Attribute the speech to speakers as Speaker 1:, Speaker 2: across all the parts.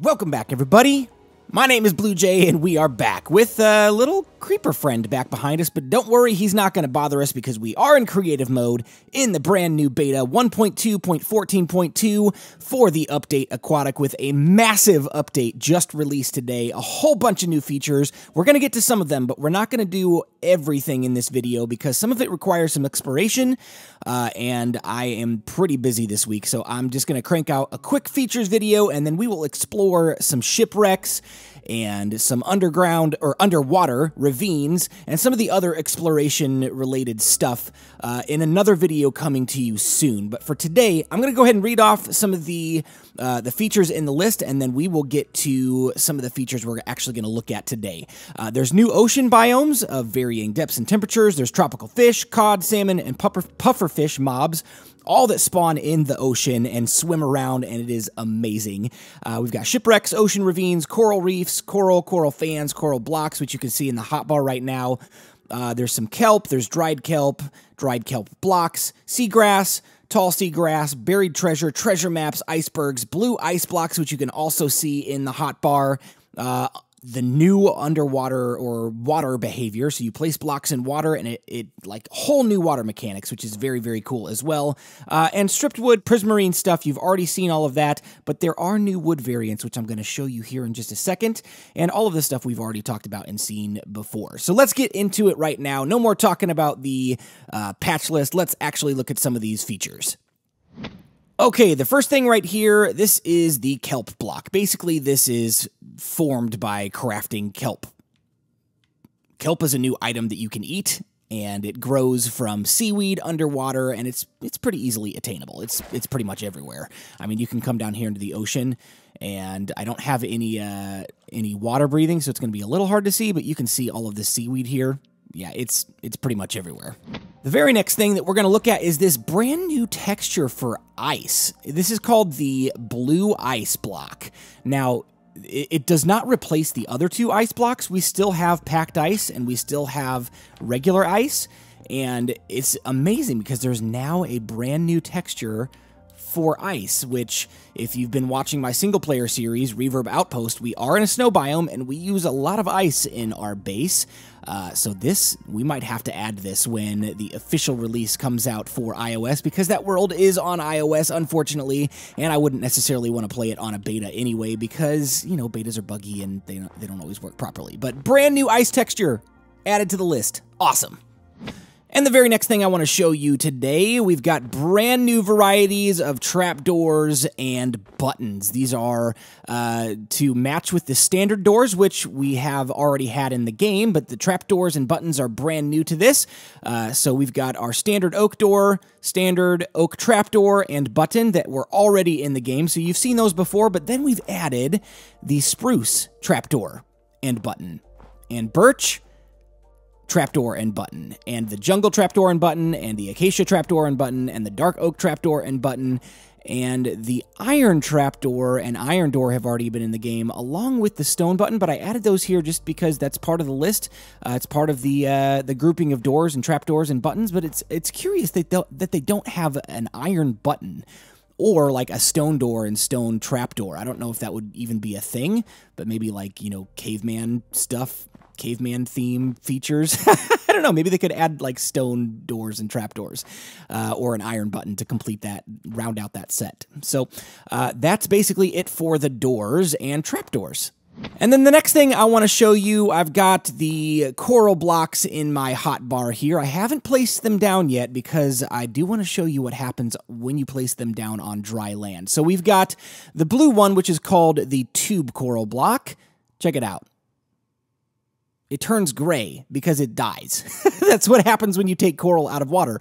Speaker 1: Welcome back, everybody. My name is BluJay, and we are back with a little creeper friend back behind us, but don't worry, he's not going to bother us because we are in creative mode in the brand new beta 1.2.14.2 for the Update Aquatic with a massive update just released today, a whole bunch of new features. We're going to get to some of them, but we're not going to do everything in this video because some of it requires some exploration, and I am pretty busy this week, so I'm just going to crank out a quick features video, and then we will explore some shipwrecks and some underground or underwater ravines and some of the other exploration related stuff in another video coming to you soon. But for today, I'm going to go ahead and read off some of the features in the list, and then we will get to some of the features we're actually going to look at today. There's new ocean biomes of varying depths and temperatures. There's tropical fish, cod, salmon, and pufferfish mobs, all that spawn in the ocean and swim around, and it is amazing. We've got shipwrecks, ocean ravines, coral reefs, coral fans, coral blocks, which you can see in the hotbar right now. There's some kelp, there's dried kelp blocks, seagrass, tall seagrass, buried treasure, treasure maps, icebergs, blue ice blocks, which you can also see in the hotbar. The new underwater or water behavior. So you place blocks in water and it like whole new water mechanics, which is very, very cool as well. And stripped wood, prismarine stuff, you've already seen all of that, but there are new wood variants, which I'm going to show you here in just a second. And all of this stuff we've already talked about and seen before. So let's get into it right now. No more talking about the patch list. Let's actually look at some of these features. Okay, the first thing right here, this is the kelp block. Basically, this is formed by crafting kelp. Kelp is a new item that you can eat, and it grows from seaweed underwater, and it's pretty easily attainable. It's pretty much everywhere. I mean, you can come down here into the ocean, and I don't have any water breathing, so it's going to be a little hard to see, but you can see all of the seaweed here. Yeah, it's pretty much everywhere. The very next thing that we're going to look at is this brand new texture for ice. This is called the blue ice block. Now, it does not replace the other two ice blocks. We still have packed ice and we still have regular ice. And it's amazing because there's now a brand new texture for ice, which if you've been watching my single player series, Reverb Outpost, we are in a snow biome and we use a lot of ice in our base. So we might have to add this when the official release comes out for iOS, because that world is on iOS, unfortunately, and I wouldn't necessarily want to play it on a beta anyway, because, you know, betas are buggy and they don't always work properly. But brand new ice texture added to the list. Awesome. And the very next thing I want to show you today, we've got brand new varieties of trapdoors and buttons. These are to match with the standard doors, which we have already had in the game, but the trapdoors and buttons are brand new to this. So we've got our standard oak door, standard oak trapdoor, and button that were already in the game. So you've seen those before, but then we've added the spruce trapdoor and button, and birch trapdoor and button, and the jungle trapdoor and button, and the acacia trapdoor and button, and the dark oak trapdoor and button, and the iron trapdoor and iron door have already been in the game, along with the stone button, but I added those here just because that's part of the list. It's part of the grouping of doors and trapdoors and buttons, but it's curious that they don't have an iron button or like a stone door and stone trapdoor. I don't know if that would even be a thing, but maybe like, you know, caveman stuff, caveman theme features. I don't know, maybe they could add like stone doors and trapdoors or an iron button to complete that, round out that set. So that's basically it for the doors and trapdoors. And then the next thing I want to show you, I've got the coral blocks in my hotbar here. I haven't placed them down yet because I do want to show you what happens when you place them down on dry land. So we've got the blue one, which is called the tube coral block. Check it out. It turns gray because it dies. That's what happens when you take coral out of water.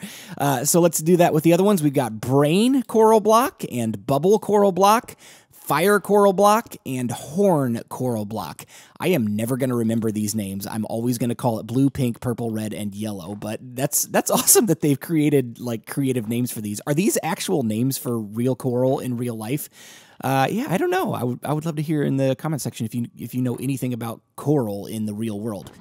Speaker 1: So let's do that with the other ones. We've got brain coral block and bubble coral block, fire coral block, and horn coral block. I am never going to remember these names. I'm always going to call it blue, pink, purple, red, and yellow. But that's awesome that they've created like creative names for these. Are these actual names for real coral in real life? Yeah, I don't know. I would love to hear in the comment section if you know anything about coral in the real world.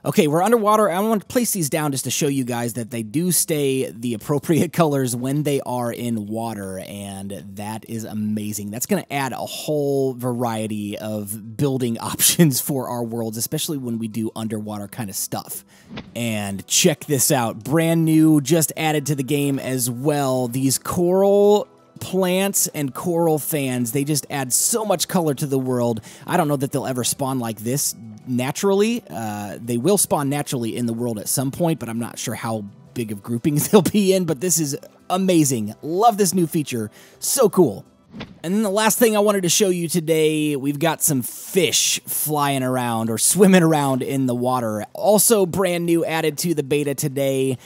Speaker 1: Okay, we're underwater. I want to place these down just to show you guys that they do stay the appropriate colors when they are in water, and that is amazing. That's going to add a whole variety of building options for our worlds, especially when we do underwater kind of stuff. And check this out. Brand new, just added to the game as well. These coral plants and coral fans, they just add so much color to the world. I don't know that they'll ever spawn like this naturally. They will spawn naturally in the world at some point, but I'm not sure how big of groupings they'll be in, but this is amazing. Love this new feature. So cool. And then the last thing I wanted to show you today, we've got some fish flying around or swimming around in the water. Also brand new, added to the beta today.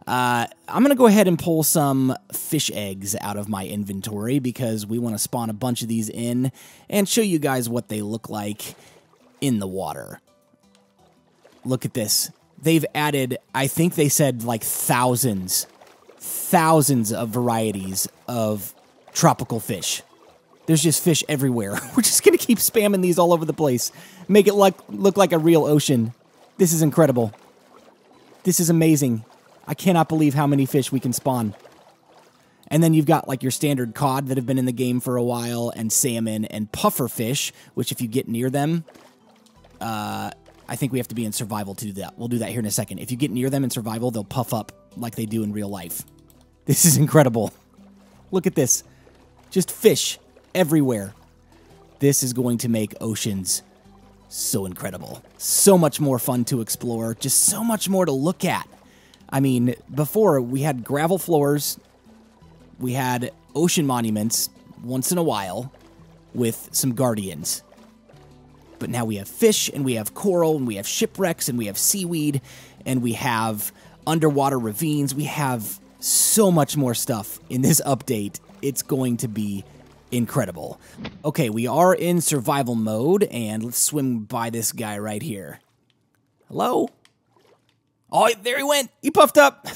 Speaker 1: I'm going to go ahead and pull some fish eggs out of my inventory because we want to spawn a bunch of these in and show you guys what they look like in the water. Look at this. They've added, I think they said like thousands of varieties of tropical fish. There's just fish everywhere. We're just going to keep spamming these all over the place. Make it look like a real ocean. This is incredible. This is amazing. I cannot believe how many fish we can spawn. And then you've got like your standard cod that have been in the game for a while, and salmon and puffer fish, which if you get near them, I think we have to be in survival to do that. We'll do that here in a second. If you get near them in survival, they'll puff up like they do in real life. This is incredible. Look at this. Just fish everywhere. This is going to make oceans so incredible. So much more fun to explore. Just so much more to look at. I mean, before we had gravel floors, we had ocean monuments once in a while with some guardians. But now we have fish, and we have coral, and we have shipwrecks, and we have seaweed, and we have underwater ravines. We have so much more stuff in this update. It's going to be incredible. Okay, we are in survival mode, and let's swim by this guy right here. Hello? Oh, there he went. He puffed up.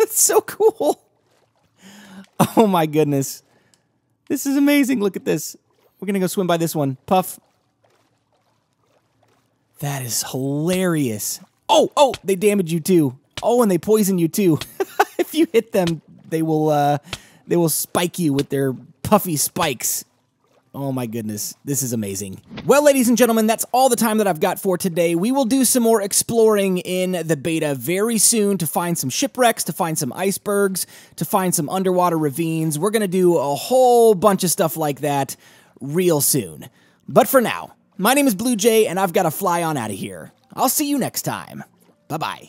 Speaker 1: It's so cool. Oh, my goodness. This is amazing. Look at this. We're going to go swim by this one. Puff. That is hilarious. Oh, they damage you too. Oh, and they poison you too. If you hit them, they will spike you with their puffy spikes. Oh my goodness, this is amazing. Well, ladies and gentlemen, that's all the time that I've got for today. We will do some more exploring in the beta very soon to find some shipwrecks, to find some icebergs, to find some underwater ravines. We're going to do a whole bunch of stuff like that real soon. But for now, my name is BluJay, and I've got to fly on out of here. I'll see you next time. Bye-bye.